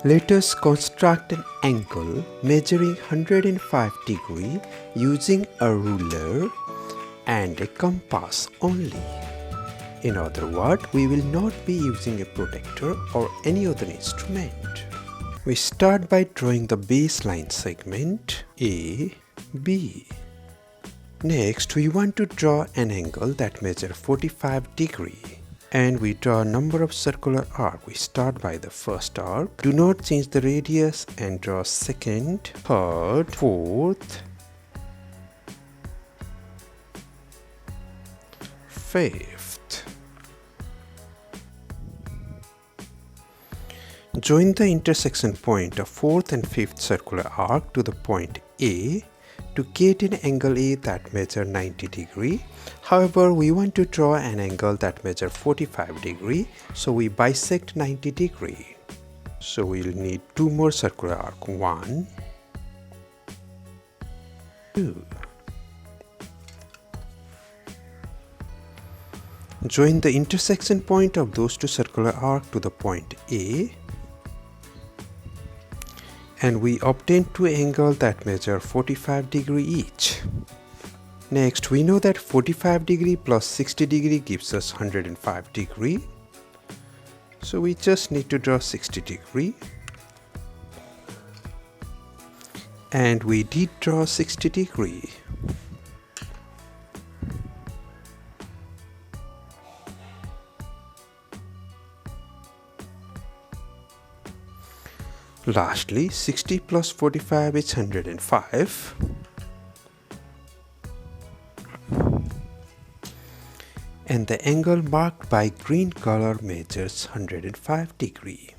Let us construct an angle measuring 105 degrees using a ruler and a compass only. In other words, we will not be using a protractor or any other instrument. We start by drawing the baseline segment AB. Next, we want to draw an angle that measures 45 degrees. And we draw a number of circular arcs. We start by the first arc. Do not change the radius and draw second, third, fourth, fifth. Join the intersection point of fourth and fifth circular arc to the point A to get an angle A that measures 90 degrees. However, we want to draw an angle that measures 45 degrees, so we bisect 90 degrees. So we'll need two more circular arcs. 1, 2. Join the intersection point of those two circular arcs to the point A, and we obtain two angles that measure 45 degrees each. Next, we know that 45 degrees plus 60 degrees gives us 105 degrees. So we just need to draw 60 degrees. And we did draw 60 degrees. Lastly, 60 plus 45 is 105. And the angle marked by green color measures 105 degrees.